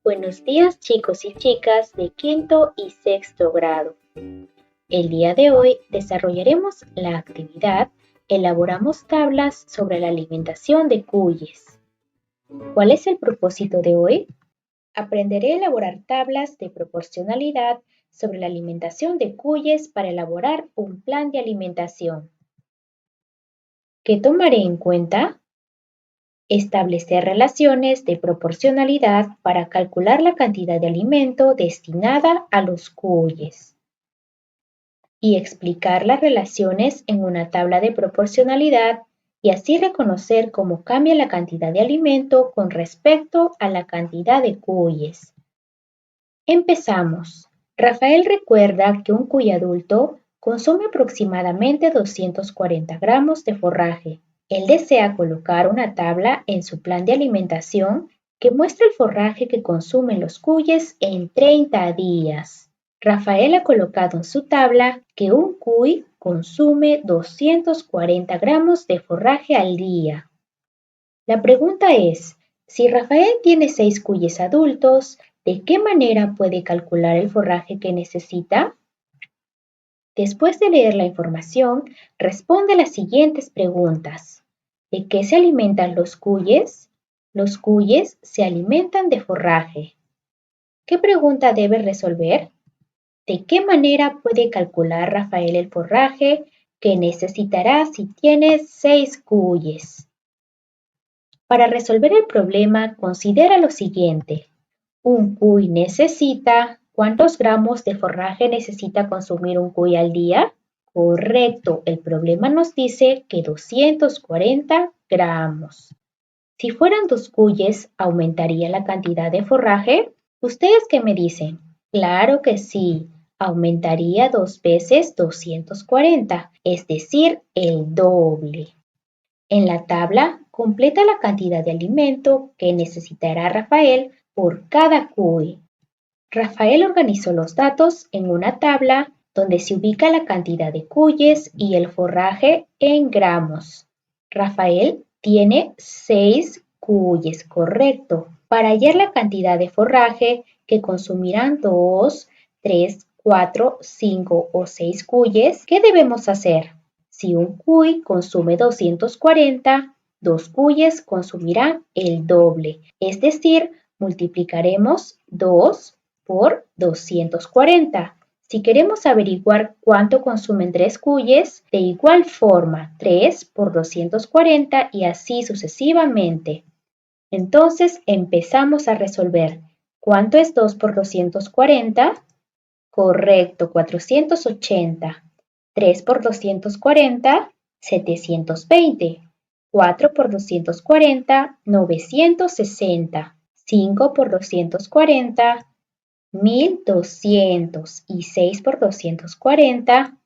Buenos días chicos y chicas de quinto y sexto grado. El día de hoy desarrollaremos la actividad Elaboramos tablas sobre la alimentación de cuyes. ¿Cuál es el propósito de hoy? Aprenderé a elaborar tablas de proporcionalidad sobre la alimentación de cuyes para elaborar un plan de alimentación. ¿Qué tomaré en cuenta? Establecer relaciones de proporcionalidad para calcular la cantidad de alimento destinada a los cuyes. Y explicar las relaciones en una tabla de proporcionalidad y así reconocer cómo cambia la cantidad de alimento con respecto a la cantidad de cuyes. Empezamos. Rafael recuerda que un cuy adulto consume aproximadamente 240 gramos de forraje. Él desea colocar una tabla en su plan de alimentación que muestre el forraje que consumen los cuyes en 30 días. Rafael ha colocado en su tabla que un cuy consume 240 gramos de forraje al día. La pregunta es, si Rafael tiene 6 cuyes adultos, ¿de qué manera puede calcular el forraje que necesita? Después de leer la información, responde las siguientes preguntas. ¿De qué se alimentan los cuyes? Los cuyes se alimentan de forraje. ¿Qué pregunta debe resolver? ¿De qué manera puede calcular Rafael el forraje que necesitará si tiene 6 cuyes? Para resolver el problema, considera lo siguiente. Un cuy necesita, ¿cuántos gramos de forraje necesita consumir un cuy al día? Correcto, el problema nos dice que 240 gramos. Si fueran 2 cuyes, ¿aumentaría la cantidad de forraje? ¿Ustedes qué me dicen? Claro que sí, aumentaría 2 veces 240, es decir, el doble. En la tabla, completa la cantidad de alimento que necesitará Rafael por cada cuy. Rafael organizó los datos en una tabla donde se ubica la cantidad de cuyes y el forraje en gramos. Rafael tiene 6 cuyes, correcto. Para hallar la cantidad de forraje que consumirán 2, 3, 4, 5 o 6 cuyes, ¿qué debemos hacer? Si un cuy consume 240, 2 cuyes consumirán el doble, es decir, multiplicaremos 2 por 240. Si queremos averiguar cuánto consumen 3 cuyes, de igual forma, 3 por 240 y así sucesivamente. Entonces empezamos a resolver. ¿Cuánto es 2 por 240? Correcto, 480. 3 por 240, 720. 4 por 240, 960. 5 por 240, 1200. Y 6 por 240,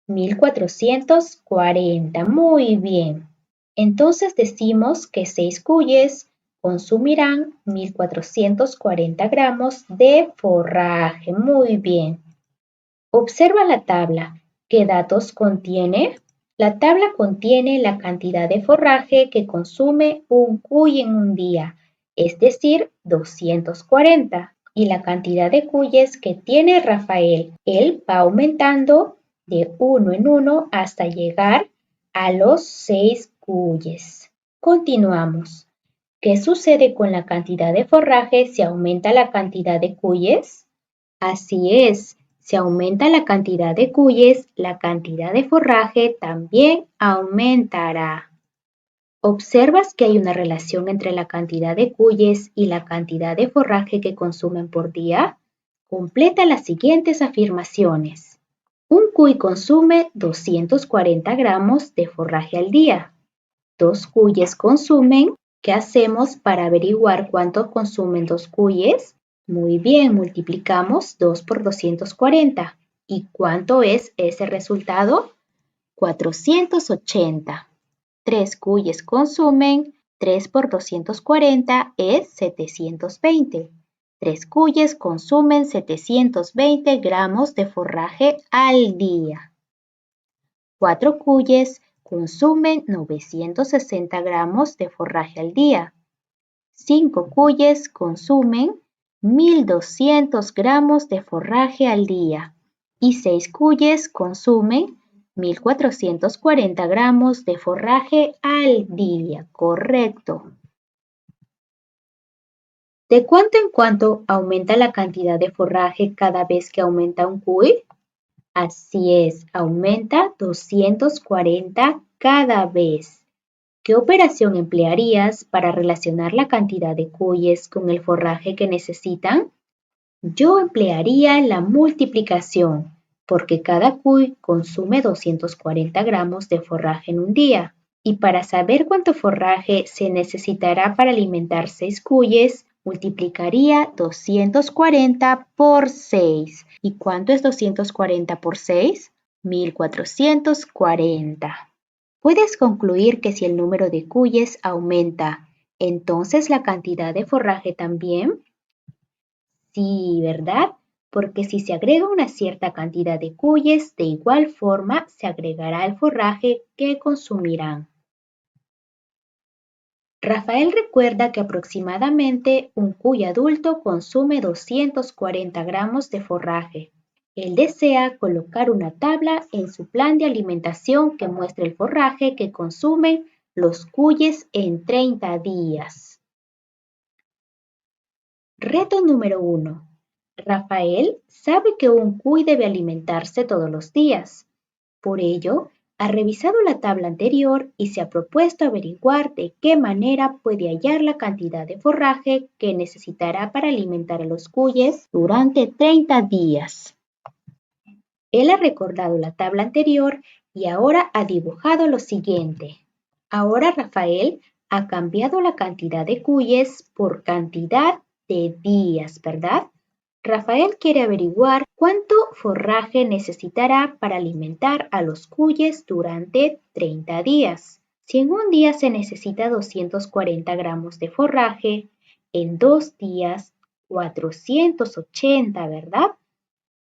1440. Muy bien. Entonces decimos que 6 cuyes consumirán 1440 gramos de forraje. Muy bien. Observa la tabla. ¿Qué datos contiene? La tabla contiene la cantidad de forraje que consume un cuy en un día, es decir, 240, y la cantidad de cuyes que tiene Rafael. Él va aumentando de uno en uno hasta llegar a los 6 cuyes. Continuamos. ¿Qué sucede con la cantidad de forraje si aumenta la cantidad de cuyes? Así es. Si aumenta la cantidad de cuyes, la cantidad de forraje también aumentará. ¿Observas que hay una relación entre la cantidad de cuyes y la cantidad de forraje que consumen por día? Completa las siguientes afirmaciones. Un cuy consume 240 gramos de forraje al día. 2 cuyes consumen. ¿Qué hacemos para averiguar cuánto consumen 2 cuyes? Muy bien, multiplicamos 2 por 240. ¿Y cuánto es ese resultado? 480. 3 cuyes consumen, 3 por 240 es 720. 3 cuyes consumen 720 gramos de forraje al día. 4 cuyes consumen 960 gramos de forraje al día. 5 cuyes consumen 1.200 gramos de forraje al día y 6 cuyes consumen 1.440 gramos de forraje al día. Correcto. ¿De cuánto en cuánto aumenta la cantidad de forraje cada vez que aumenta un cuy? Así es, aumenta 240 cada vez. ¿Qué operación emplearías para relacionar la cantidad de cuyes con el forraje que necesitan? Yo emplearía la multiplicación, porque cada cuy consume 240 gramos de forraje en un día. Y para saber cuánto forraje se necesitará para alimentar 6 cuyes, multiplicaría 240 por 6. ¿Y cuánto es 240 por 6? 1.440. Puedes concluir que si el número de cuyes aumenta, ¿entonces la cantidad de forraje también? Sí, ¿verdad? Porque si se agrega una cierta cantidad de cuyes, de igual forma se agregará el forraje que consumirán. Rafael recuerda que aproximadamente un cuy adulto consume 240 gramos de forraje. Él desea colocar una tabla en su plan de alimentación que muestre el forraje que consumen los cuyes en 30 días. Reto número 1. Rafael sabe que un cuy debe alimentarse todos los días. Por ello, ha revisado la tabla anterior y se ha propuesto averiguar de qué manera puede hallar la cantidad de forraje que necesitará para alimentar a los cuyes durante 30 días. Él ha recordado la tabla anterior y ahora ha dibujado lo siguiente. Ahora Rafael ha cambiado la cantidad de cuyes por cantidad de días, ¿verdad? Rafael quiere averiguar cuánto forraje necesitará para alimentar a los cuyes durante 30 días. Si en un día se necesita 240 gramos de forraje, en 2 días 480, ¿verdad?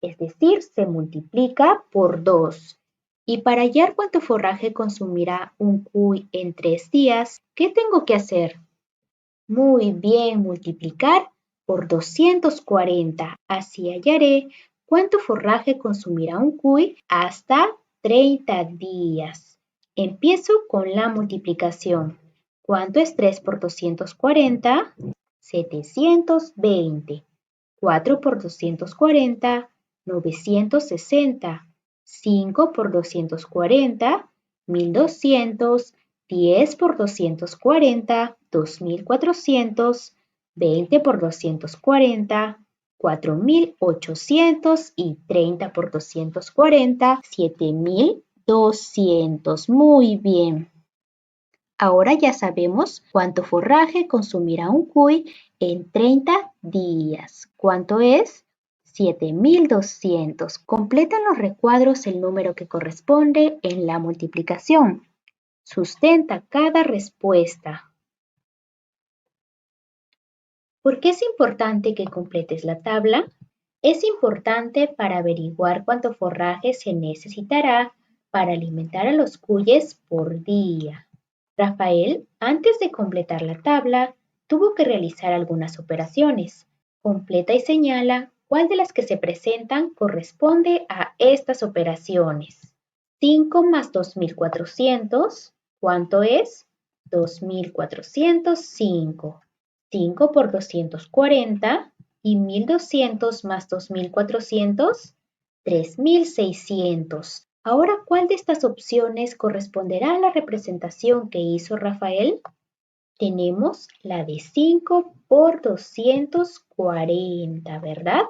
Es decir, se multiplica por 2. Y para hallar cuánto forraje consumirá un cuy en 3 días, ¿qué tengo que hacer? Muy bien, multiplicar por 240. Así hallaré cuánto forraje consumirá un cuy hasta 30 días. Empiezo con la multiplicación. ¿Cuánto es 3 por 240? 720. 4 por 240, 960. 5 por 240, 1200. 10 por 240, 2400. 20 por 240, 4800 y 30 por 240, 7200. Muy bien. Ahora ya sabemos cuánto forraje consumirá un cuy en 30 días. ¿Cuánto es? 7200. Completa en los recuadros el número que corresponde en la multiplicación. Sustenta cada respuesta. ¿Por qué es importante que completes la tabla? Es importante para averiguar cuánto forraje se necesitará para alimentar a los cuyes por día. Rafael, antes de completar la tabla, tuvo que realizar algunas operaciones. Completa y señala cuál de las que se presentan corresponde a estas operaciones. 5 más 2400, ¿cuánto es? 2405. 5 por 240 y 1200 más 2400, 3600. Ahora, ¿cuál de estas opciones corresponderá a la representación que hizo Rafael? Tenemos la de 5 por 240, ¿verdad?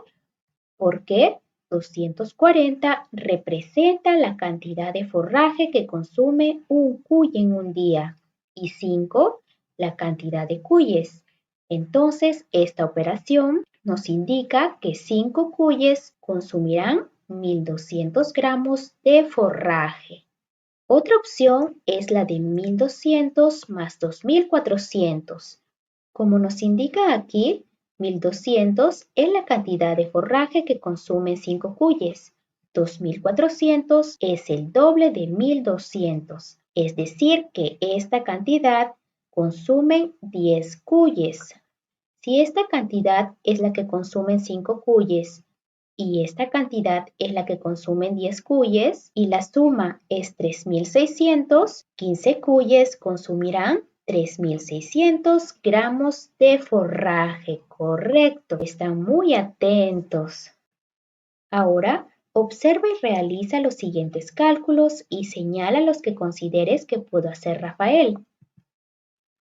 Porque 240 representa la cantidad de forraje que consume un cuy en un día y 5 la cantidad de cuyes. Entonces, esta operación nos indica que 5 cuyes consumirán 1200 gramos de forraje. Otra opción es la de 1200 más 2400. Como nos indica aquí, 1200 es la cantidad de forraje que consumen 5 cuyes. 2400 es el doble de 1200, es decir que esta cantidad consumen 10 cuyes. Si esta cantidad es la que consumen 5 cuyes y esta cantidad es la que consumen 10 cuyes y la suma es 3.600, 15 cuyes consumirán 3.600 gramos de forraje. Correcto, están muy atentos. Ahora, observa y realiza los siguientes cálculos y señala los que consideres que pudo hacer Rafael.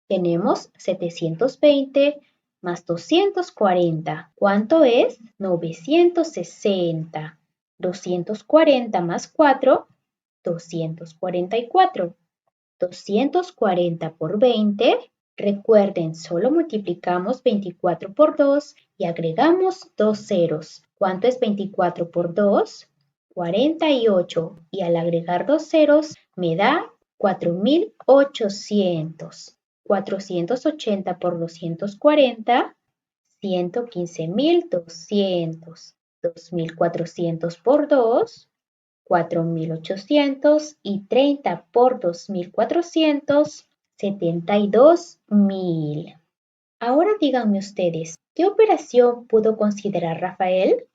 Tenemos 720 más 240. ¿Cuánto es? 960. 240 más 4, 244. 240 por 20. Recuerden, solo multiplicamos 24 por 2 y agregamos 2 ceros. ¿Cuánto es 24 por 2? 48. Y al agregar 2 ceros me da 4.800. 480 por 240, 115.200. 2.400 por 2, 4.800 y 30 por 2.400, 72.000. Ahora díganme ustedes, ¿qué operación pudo considerar Rafael?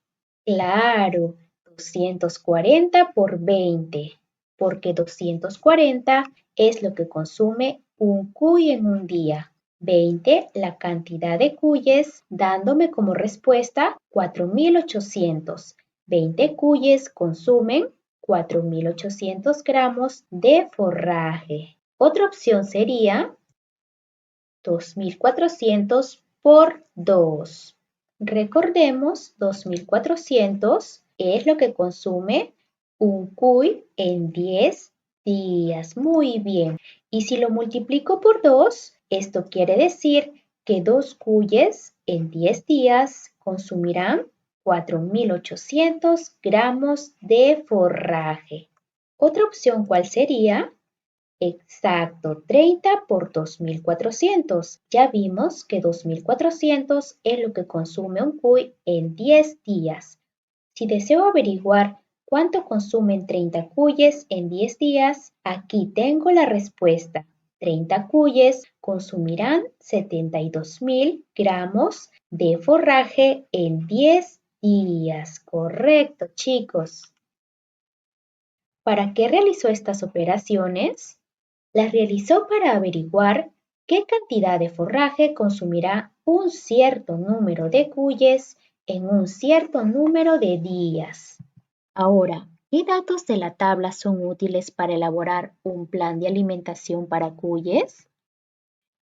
Claro, 240 por 20, porque 240 es lo que consume un cuy en un día. 20 la cantidad de cuyes, dándome como respuesta 4.800. 20 cuyes consumen 4.800 gramos de forraje. Otra opción sería 2.400 por 2. Recordemos, 2.400 es lo que consume un cuy en 10 días. Muy bien. Y si lo multiplico por 2, esto quiere decir que 2 cuyes en 10 días consumirán 4.800 gramos de forraje. Otra opción, ¿cuál sería? Exacto, 30 por 2.400. Ya vimos que 2.400 es lo que consume un cuy en 10 días. Si deseo averiguar cuánto consumen 30 cuyes en 10 días, aquí tengo la respuesta. 30 cuyes consumirán 72.000 gramos de forraje en 10 días. Correcto, chicos. ¿Para qué realizó estas operaciones? Las realizó para averiguar qué cantidad de forraje consumirá un cierto número de cuyes en un cierto número de días. Ahora, ¿qué datos de la tabla son útiles para elaborar un plan de alimentación para cuyes?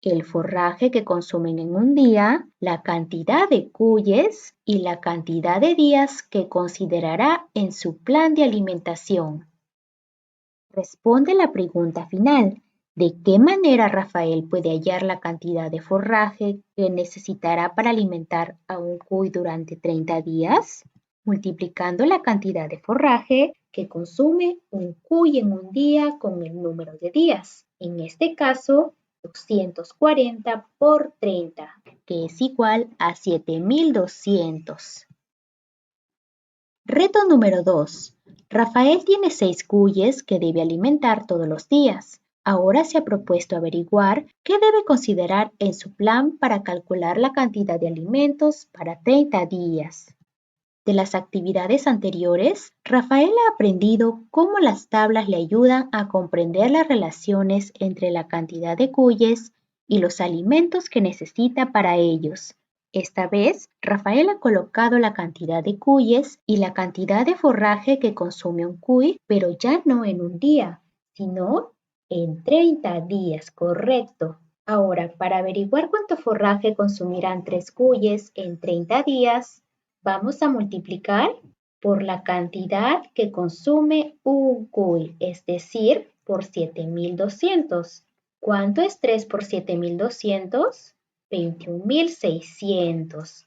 El forraje que consumen en un día, la cantidad de cuyes y la cantidad de días que considerará en su plan de alimentación. Responde la pregunta final. ¿De qué manera Rafael puede hallar la cantidad de forraje que necesitará para alimentar a un cuy durante 30 días? Multiplicando la cantidad de forraje que consume un cuy en un día con el número de días. En este caso, 240 por 30, que es igual a 7.200. Reto número 2. Rafael tiene 6 cuyes que debe alimentar todos los días. Ahora se ha propuesto averiguar qué debe considerar en su plan para calcular la cantidad de alimentos para 30 días. De las actividades anteriores, Rafael ha aprendido cómo las tablas le ayudan a comprender las relaciones entre la cantidad de cuyes y los alimentos que necesita para ellos. Esta vez, Rafael ha colocado la cantidad de cuyes y la cantidad de forraje que consume un cuy, pero ya no en un día, sino en 30 días, correcto. Ahora, para averiguar cuánto forraje consumirán 3 cuyes en 30 días, vamos a multiplicar por la cantidad que consume un cuy, es decir, por 7.200. ¿Cuánto es 3 por 7.200? 21.600.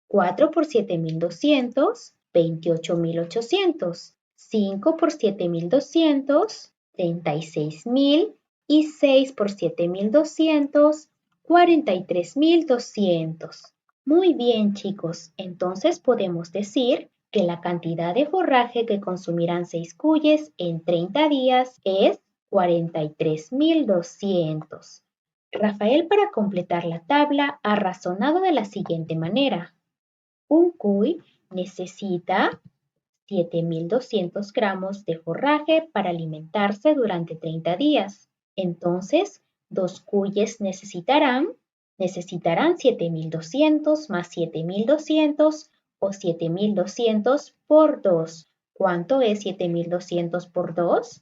4 por 7.200, 28.800. 5 por 7.200, 36.000. Y 6 por 7.200, 43.200. Muy bien, chicos. Entonces podemos decir que la cantidad de forraje que consumirán 6 cuyes en 30 días es 43.200. Rafael, para completar la tabla, ha razonado de la siguiente manera. Un cuy necesita 7.200 gramos de forraje para alimentarse durante 30 días. Entonces, dos cuyes necesitarán 7.200 más 7.200 o 7.200 por 2. ¿Cuánto es 7.200 por 2?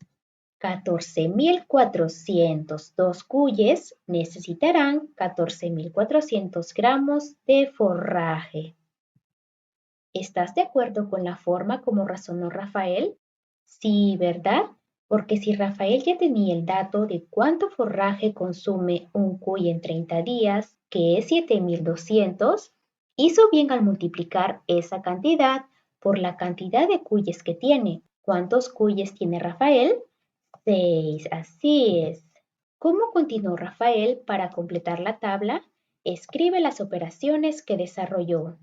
14.400. Dos cuyes necesitarán 14.400 gramos de forraje. ¿Estás de acuerdo con la forma como razonó Rafael? Sí, ¿verdad? Porque si Rafael ya tenía el dato de cuánto forraje consume un cuy en 30 días, que es 7.200, hizo bien al multiplicar esa cantidad por la cantidad de cuyes que tiene. ¿Cuántos cuyes tiene Rafael? 6, así es. ¿Cómo continuó Rafael para completar la tabla? Escribe las operaciones que desarrolló.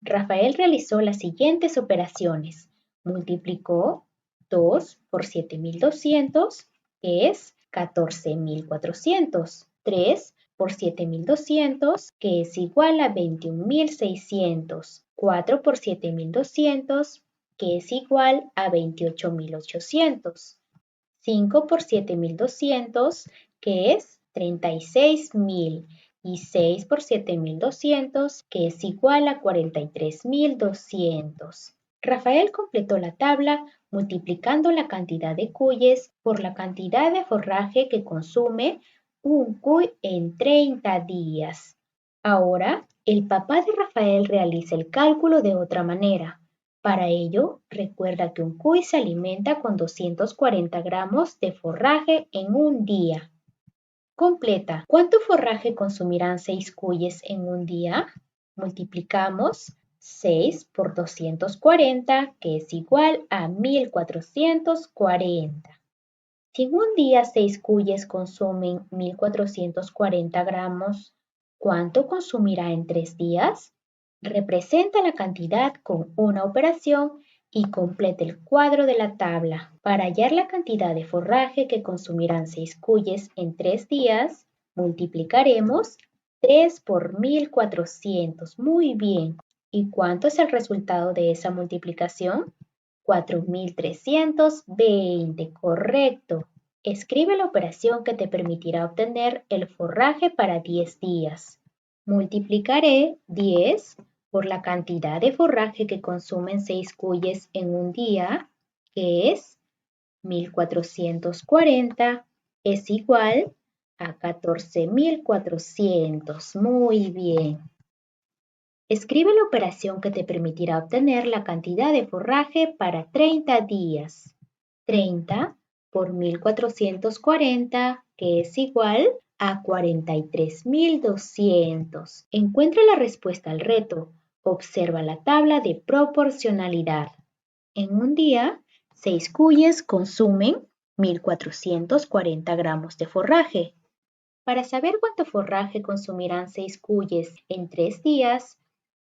Rafael realizó las siguientes operaciones. Multiplicó 2 por 7.200, que es 14.400. 3 por 7.200, que es igual a 21.600. 4 por 7.200, que es igual a 28.800. 5 por 7.200, que es 36.000. Y 6 por 7.200, que es igual a 43.200. Rafael completó la tabla multiplicando la cantidad de cuyes por la cantidad de forraje que consume un cuy en 30 días. Ahora, el papá de Rafael realiza el cálculo de otra manera. Para ello, recuerda que un cuy se alimenta con 240 gramos de forraje en un día. Completa. ¿Cuánto forraje consumirán 6 cuyes en un día? Multiplicamos 6 por 240, que es igual a 1.440. Si en un día 6 cuyes consumen 1.440 gramos, ¿cuánto consumirá en 3 días? Representa la cantidad con una operación y complete el cuadro de la tabla. Para hallar la cantidad de forraje que consumirán 6 cuyes en 3 días, multiplicaremos 3 por 1.400. Muy bien. ¿Y cuánto es el resultado de esa multiplicación? 4.320. Correcto. Escribe la operación que te permitirá obtener el forraje para 10 días. Multiplicaré 10 por la cantidad de forraje que consumen 6 cuyes en un día, que es 1.440, es igual a 14.400. Muy bien. Escribe la operación que te permitirá obtener la cantidad de forraje para 30 días. 30 por 1.440, que es igual a 43.200. Encuentra la respuesta al reto. Observa la tabla de proporcionalidad. En un día, 6 cuyes consumen 1.440 gramos de forraje. Para saber cuánto forraje consumirán 6 cuyes en 3 días,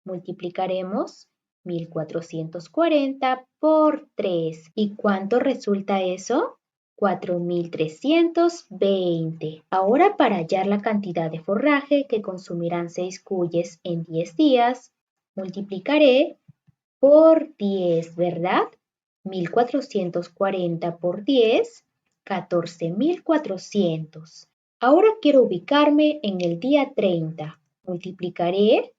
multiplicaremos 1.440 por 3. ¿Y cuánto resulta eso? 4.320. Ahora, para hallar la cantidad de forraje que consumirán 6 cuyes en 10 días, multiplicaré por 10, ¿verdad? 1.440 por 10, 14.400. Ahora quiero ubicarme en el día 30. Multiplicaré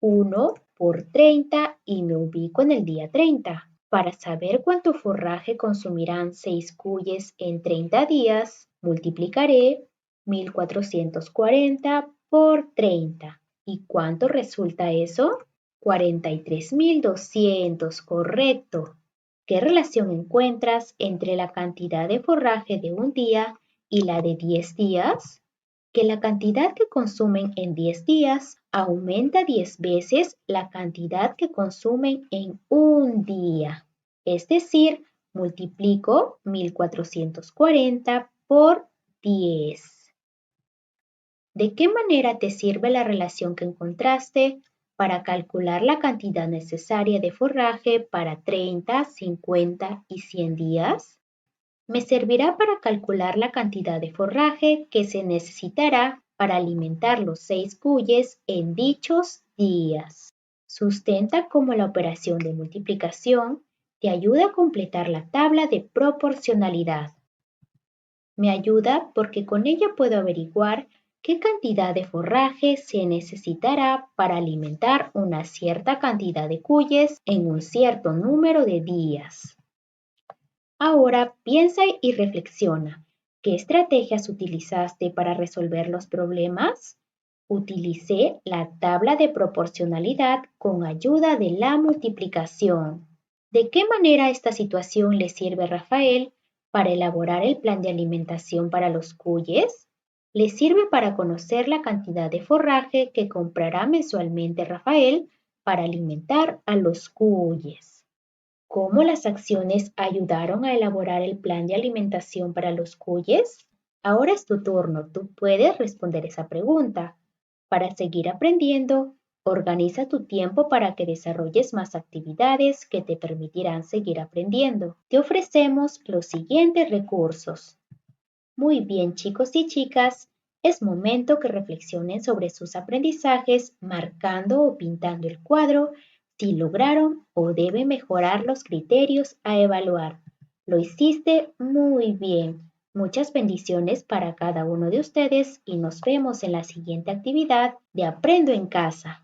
1 por 30 y me ubico en el día 30. Para saber cuánto forraje consumirán 6 cuyes en 30 días, multiplicaré 1.440 por 30. ¿Y cuánto resulta eso? 43.200, correcto. ¿Qué relación encuentras entre la cantidad de forraje de un día y la de 10 días? Que la cantidad que consumen en 10 días aumenta 10 veces la cantidad que consumen en un día. Es decir, multiplico 1.440 por 10. ¿De qué manera te sirve la relación que encontraste para calcular la cantidad necesaria de forraje para 30, 50 y 100 días? Me servirá para calcular la cantidad de forraje que se necesitará para alimentar los 6 cuyes en dichos días. Sustenta cómo la operación de multiplicación te ayuda a completar la tabla de proporcionalidad. Me ayuda porque con ella puedo averiguar qué cantidad de forraje se necesitará para alimentar una cierta cantidad de cuyes en un cierto número de días. Ahora piensa y reflexiona. ¿Qué estrategias utilizaste para resolver los problemas? Utilicé la tabla de proporcionalidad con ayuda de la multiplicación. ¿De qué manera esta situación le sirve a Rafael para elaborar el plan de alimentación para los cuyes? Le sirve para conocer la cantidad de forraje que comprará mensualmente Rafael para alimentar a los cuyes. ¿Cómo las acciones ayudaron a elaborar el plan de alimentación para los cuyes? Ahora es tu turno, tú puedes responder esa pregunta. Para seguir aprendiendo, organiza tu tiempo para que desarrolles más actividades que te permitirán seguir aprendiendo. Te ofrecemos los siguientes recursos. Muy bien, chicos y chicas, es momento que reflexionen sobre sus aprendizajes marcando o pintando el cuadro si lograron o deben mejorar los criterios a evaluar. Lo hiciste muy bien. Muchas bendiciones para cada uno de ustedes y nos vemos en la siguiente actividad de Aprendo en Casa.